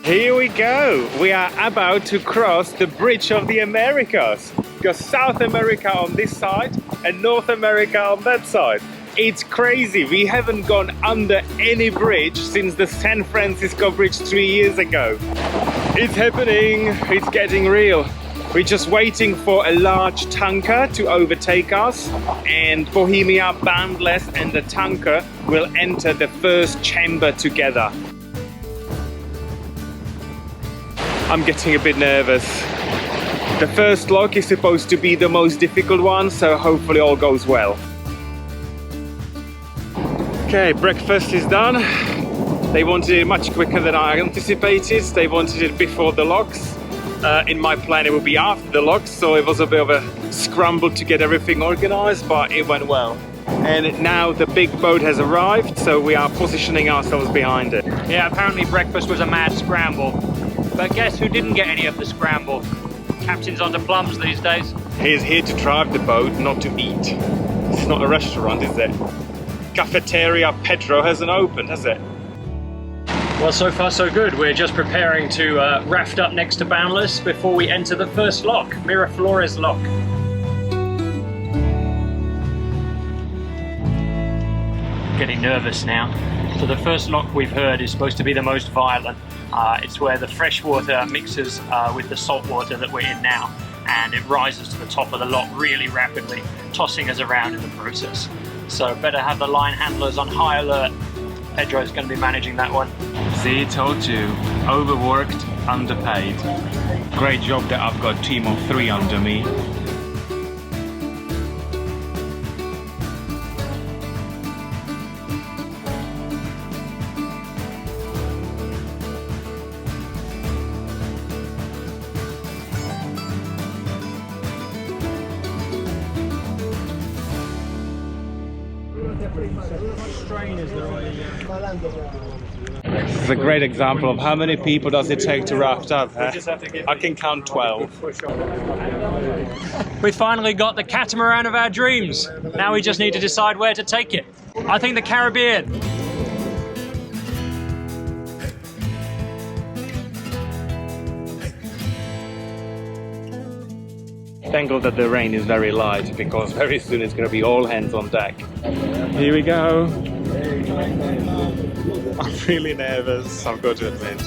Here we go. We are about to cross the bridge of the Americas. Got South America on this side and North America on that side. It's crazy. We haven't gone under any bridge since the San Francisco Bridge 3 years ago. It's happening. It's getting real. We're just waiting for a large tanker to overtake us, and Bohemia, Boundless and the tanker will enter the first chamber together. I'm getting a bit nervous. The first lock is supposed to be the most difficult one, so hopefully all goes well. Okay, breakfast is done. They wanted it much quicker than I anticipated. They wanted it before the locks. In my plan it would be after the locks, so it was a bit of a scramble to get everything organized, but it went well. And now the big boat has arrived, so we are positioning ourselves behind it. Yeah, apparently breakfast was a mad scramble. But guess who didn't get any of the scramble? Captain's onto plums these days. He's here to drive the boat, not to eat. It's not a restaurant, is it? Cafeteria Pedro hasn't opened, has it? Well, so far so good. We're just preparing to raft up next to Boundless before we enter the first lock, Miraflores Lock. Getting nervous now. So the first lock we've heard is supposed to be the most violent. It's where the fresh water mixes with the salt water that we're in now, and it rises to the top of the lock really rapidly, tossing us around in the process. So better have the line handlers on high alert. Pedro's going to be managing that one. See, told you. Overworked, underpaid. Great job that I've got a team of 3 under me. This is a great example of how many people does it take to raft up. Huh? I can count 12. We finally got the catamaran of our dreams. Now we just need to decide where to take it. I think the Caribbean. Thankful that the rain is very light, because very soon it's going to be all hands on deck. Here we go. I'm really nervous, I've got to admit.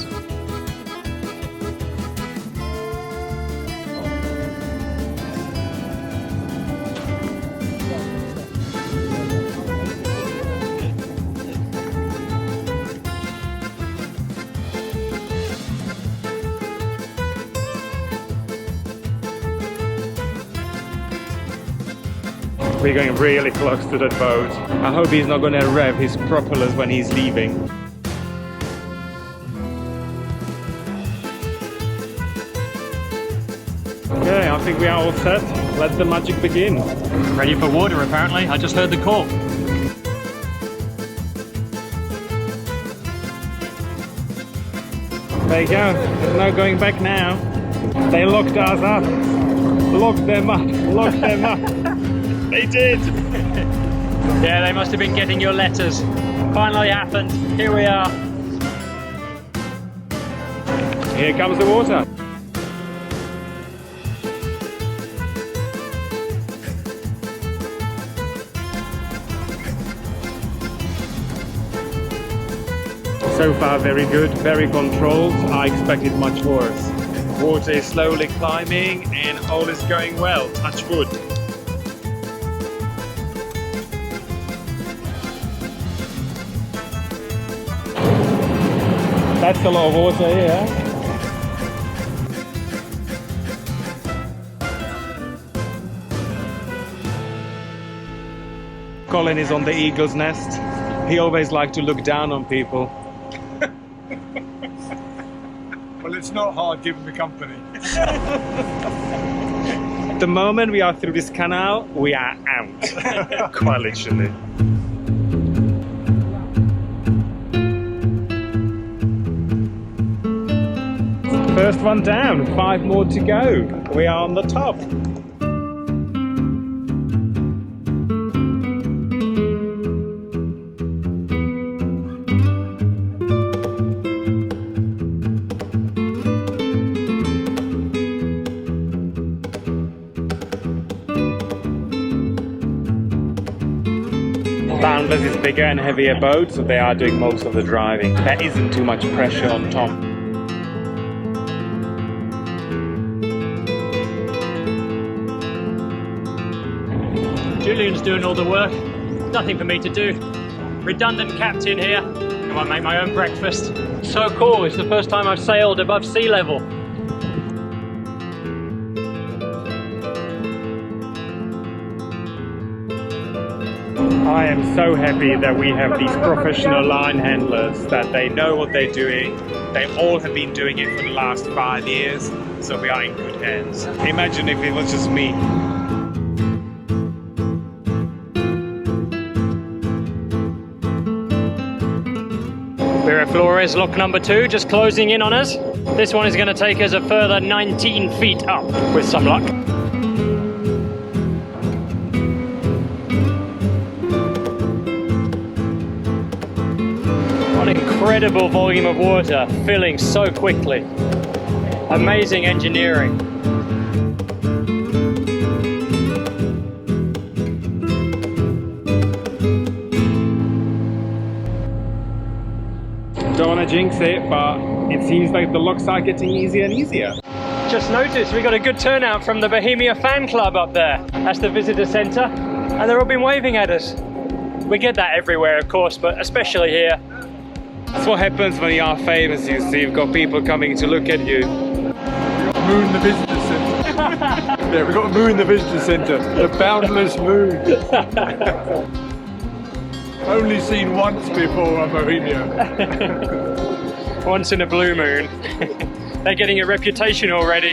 We're going really close to that boat. I hope he's not going to rev his propellers when he's leaving. Okay, I think we are all set. Let the magic begin. Ready for water, apparently. I just heard the call. There you go. There's no going back now. They locked us up. Locked them up. Locked them up. They did! Yeah, they must have been getting your letters. Finally happened. Here we are. Here comes the water. So far very good, very controlled. I expected much worse. Water is slowly climbing and all is going well. Touch wood. That's a lot of water here. Colin is on the eagle's nest. He always likes to look down on people. Well, it's not hard giving me company. The moment we are through this canal, we are out. Quite literally. First one down, 5 more to go. We are on the top. Boundless is bigger and heavier boat, so they are doing most of the driving. There isn't too much pressure on Tom. Julian's doing all the work. Nothing for me to do. Redundant captain here. I might make my own breakfast. So cool, it's the first time I've sailed above sea level. I am so happy that we have these professional line handlers, that they know what they're doing. They all have been doing it for the last 5 years, so we are in good hands. Imagine if it was just me. We're at Flores, lock number 2, just closing in on us. This one is going to take us a further 19 feet up, with some luck. What an incredible volume of water, filling so quickly. Amazing engineering. Don't want to jinx it, but it seems like the locks are getting easier and easier. Just noticed we got a good turnout from the Bohemia fan club up there. That's the visitor centre, and they've all been waving at us. We get that everywhere, of course, but especially here. That's what happens when you are famous, you see. You've got people coming to look at you. Moo in the visitor centre. Yeah, we've got a moo in the visitor centre. The boundless moo. Only seen once before on Bohemia. Once in a blue moon. They're getting a reputation already.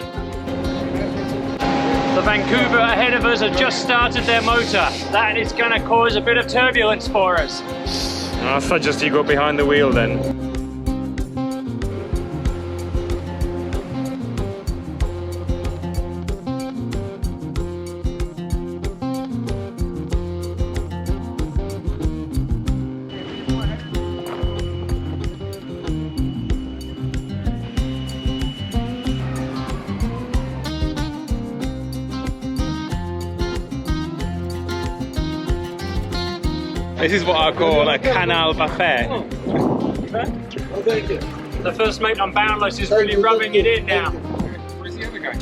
The Vancouver ahead of us have just started their motor. That is going to cause a bit of turbulence for us. I suggest you go behind the wheel then. This is what I call a canal buffet. The first mate on Boundless is really rubbing it in now. Where's the other guy?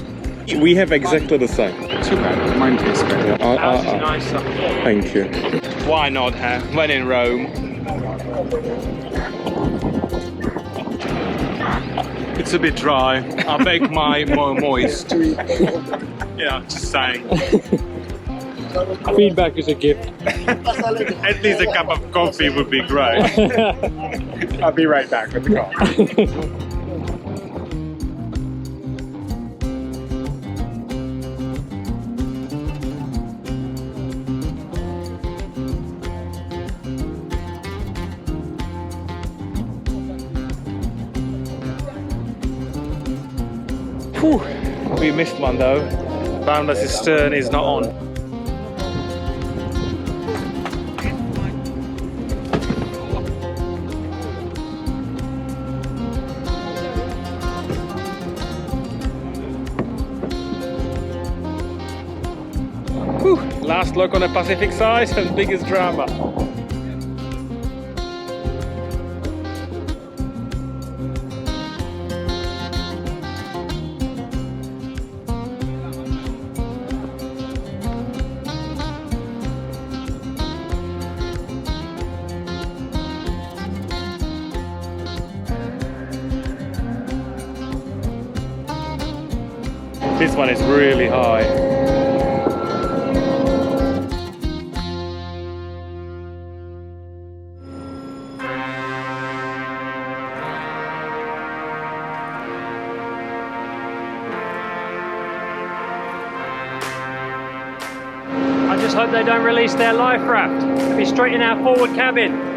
We have exactly the same. Too bad. Mine tastes better. Ours is nicer. Thank you. Why not, huh? When in Rome. It's a bit dry. I bake my more moist. Yeah, just saying. Feedback is a gift. At least a cup of coffee would be great. I'll be right back with the coffee. Whew. We missed one though. Boundless' stern is not on. Whew. Last look on the Pacific side and biggest drama. This one is really high. I just hope they don't release their life raft. It'll be straight in our forward cabin.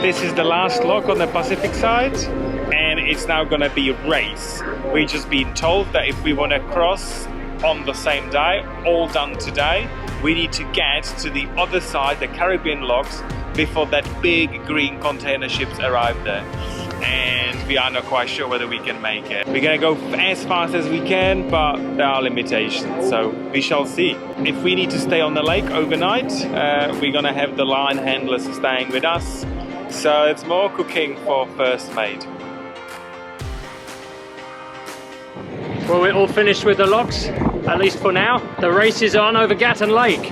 This is the last lock on the Pacific side, and it's now gonna be a race. We've just been told that if we want to cross on the same day, all done today, we need to get to the other side, the Caribbean locks, before that big green container ships arrive there. and we are not quite sure whether we can make it. We're gonna go as fast as we can, but there are limitations, so we shall see. If we need to stay on the lake overnight, we're gonna have the line handlers staying with us, so it's more cooking for first mate. Well, we're all finished with the locks, at least for now. The race is on over Gatton Lake.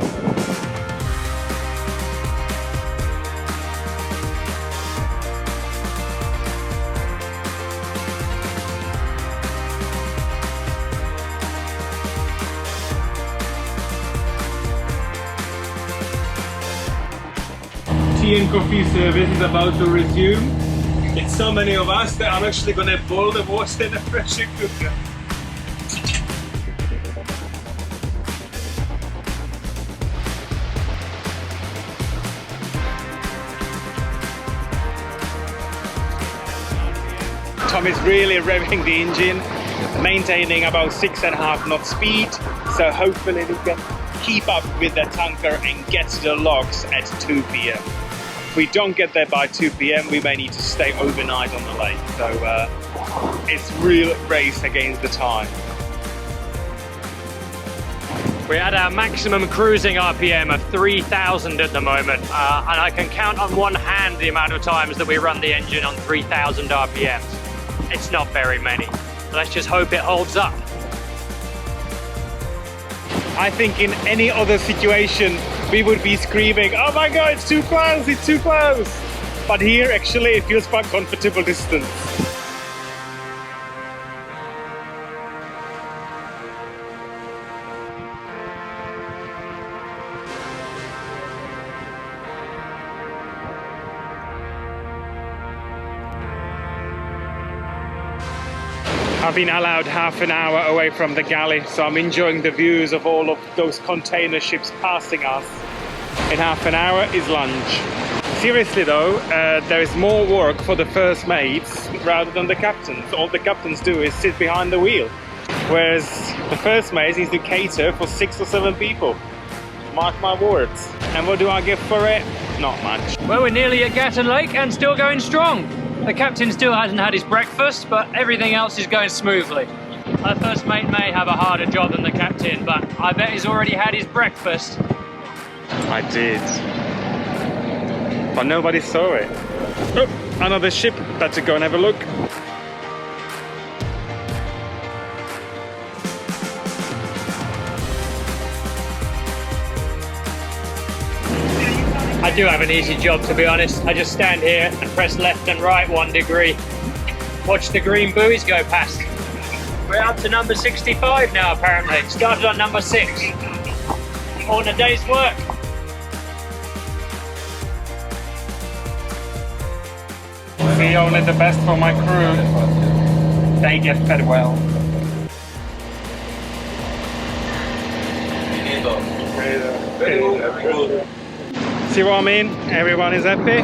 Tea and coffee service is about to resume. It's so many of us that I'm actually gonna boil the water in a pressure cooker. Tom is really revving the engine, maintaining about 6.5 knot speed, so hopefully we can keep up with the tanker and get to the locks at 2 p.m. If we don't get there by 2 p.m, we may need to stay overnight on the lake, so it's real race against the time. We're at our maximum cruising RPM of 3,000 at the moment, and I can count on one hand the amount of times that we run the engine on 3,000 RPMs. It's not very many. Let's just hope it holds up. I think in any other situation we would be screaming, oh my god, it's too close, it's too close. But here actually it feels quite comfortable distance. I've been allowed half an hour away from the galley, so I'm enjoying the views of all of those container ships passing us. In half an hour is lunch. Seriously though, there is more work for the first mates rather than the captains. All the captains do is sit behind the wheel, whereas the first mates need to cater for 6 or 7 people. Mark my words. And what do I get for it? Not much. Well, we're nearly at Gatton Lake and still going strong. The captain still hasn't had his breakfast, but everything else is going smoothly. Our first mate may have a harder job than the captain, but I bet he's already had his breakfast. I did. But nobody saw it. Oh, another ship. Better go and have a look. I do have an easy job, to be honest. I just stand here and press left and right 1 degree. Watch the green buoys go past. We're up to number 65 now, apparently. Started on number 6. On a day's work. See, only the best for my crew. They get fed well. See what I mean? Everyone is happy,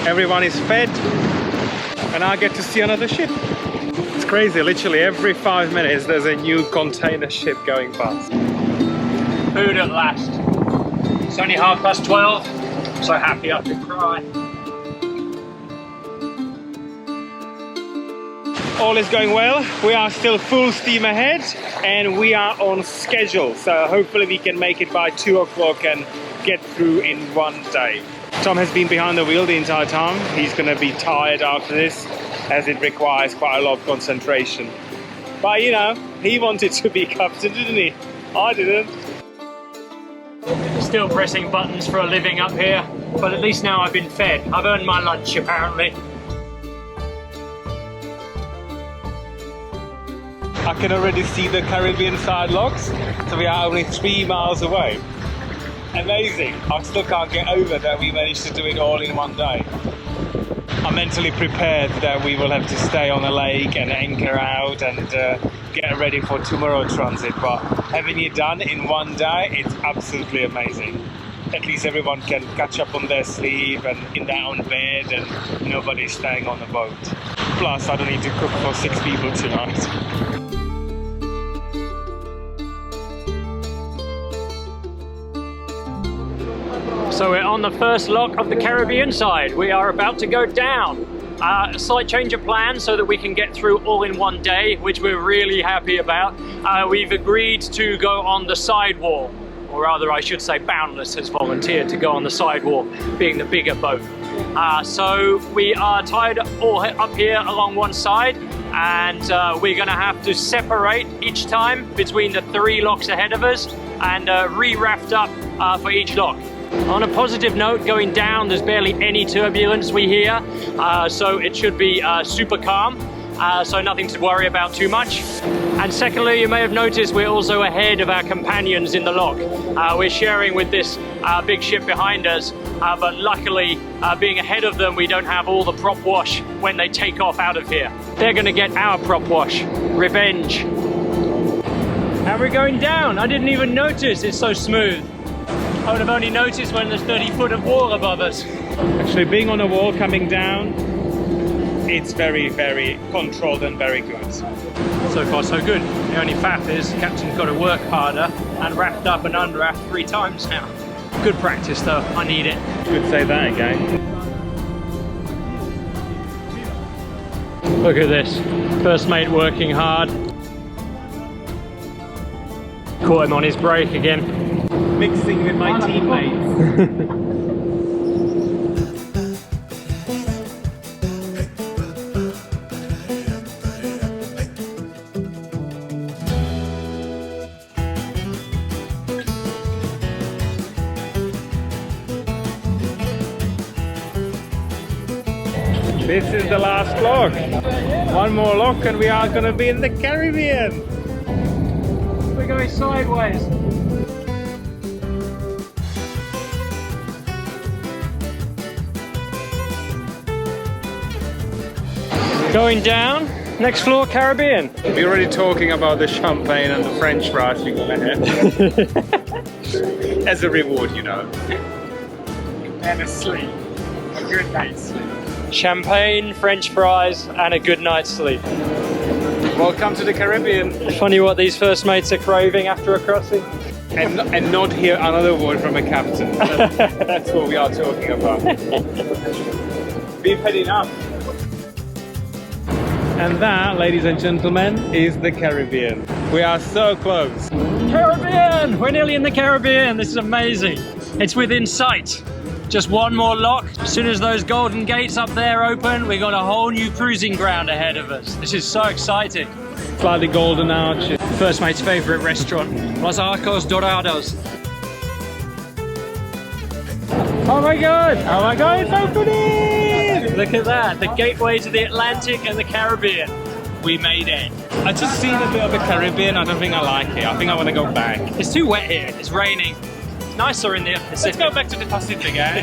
everyone is fed, and I get to see another ship. It's crazy, literally every 5 minutes there's a new container ship going past. Food at last. It's only 12:30, so happy I could cry. All is going well, we are still full steam ahead, and we are on schedule, so hopefully we can make it by 2 o'clock and get through in 1 day. Tom has been behind the wheel the entire time. He's going to be tired after this, as it requires quite a lot of concentration. But you know, he wanted to be captain, didn't he? I didn't. Still pressing buttons for a living up here, but at least now I've been fed. I've earned my lunch, apparently. I can already see the Caribbean side locks, so we are only 3 miles away. Amazing. I still can't get over that we managed to do it all in 1 day. I'm mentally prepared that we will have to stay on the lake and anchor out and get ready for tomorrow transit, but having it done in 1 day, it's absolutely amazing. At least everyone can catch up on their sleep and in their own bed, and nobody's staying on the boat. Plus, I don't need to cook for 6 people tonight. So we're on the first lock of the Caribbean side. We are about to go down. A slight change of plan so that we can get through all in one day, which we're really happy about. We've agreed to go on the sidewall, or rather I should say Boundless has volunteered to go on the sidewall, being the bigger boat. So we are tied all up here along one side, and we're going to have to separate each time between the 3 locks ahead of us and re-raft up for each lock. On a positive note, going down, there's barely any turbulence we hear, so it should be super calm, so nothing to worry about too much. And secondly, you may have noticed we're also ahead of our companions in the lock. We're sharing with this big ship behind us, but luckily, being ahead of them, we don't have all the prop wash when they take off out of here. They're going to get our prop wash. Revenge. And we're going down. I didn't even notice, it's so smooth. I would have only noticed when there's 30 foot of wall above us. Actually, being on a wall coming down, it's very, very controlled and very good. So far so good. The only fact is Captain's got to work harder and raft up and unraft 3 times now. Good practice though, I need it. You could say that again. Look at this, first mate working hard. Caught him on his break again. Mixing with my teammates. This is the last lock. One more lock and we are going to be in the Caribbean. We're going sideways. Going down, next floor Caribbean. We're already talking about the champagne and the French fries we're going to have. As a reward, you know. And a sleep. A good night's sleep. Champagne, French fries, and a good night's sleep. Welcome to the Caribbean. Funny what these first mates are craving after a crossing. And not hear another word from a captain. That's what we are talking about. We've had enough. And that, ladies and gentlemen, is the Caribbean. We are so close. Caribbean! We're nearly in the Caribbean. This is amazing. It's within sight. Just one more lock. As soon as those golden gates up there open, we got a whole new cruising ground ahead of us. This is so exciting. Slightly golden arch. First mate's favorite restaurant, Los Arcos Dorados. Oh my god! Oh my god, it's opening! Look at that, the gateway to the Atlantic and the Caribbean. We made it. I just seen a bit of the Caribbean. I don't think I like it. I think I want to go back. It's too wet here. It's raining. It's nicer in the Pacific. Let's go back to the Pacific, eh?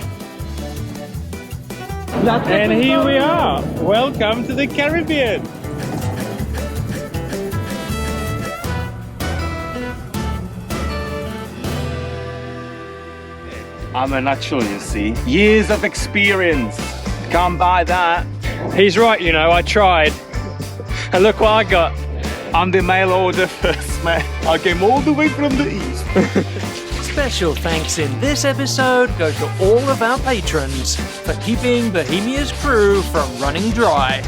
And here we are. Welcome to the Caribbean. I'm a natural, you see. Years of experience. Can't buy that. He's right, you know, I tried. And look what I got. I'm the mail order first, man. I came all the way from the east. Special thanks in this episode go to all of our patrons for keeping Bohemia's crew from running dry.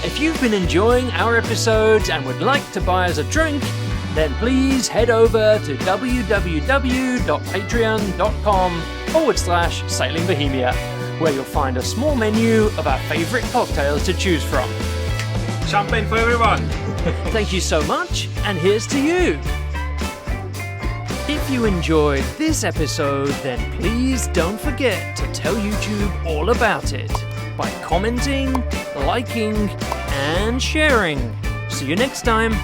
If you've been enjoying our episodes and would like to buy us a drink, then please head over to www.patreon.com/sailingbohemia, where you'll find a small menu of our favourite cocktails to choose from. Champagne for everyone. Thank you so much, and here's to you. If you enjoyed this episode, then please don't forget to tell YouTube all about it by commenting, liking, and sharing. See you next time.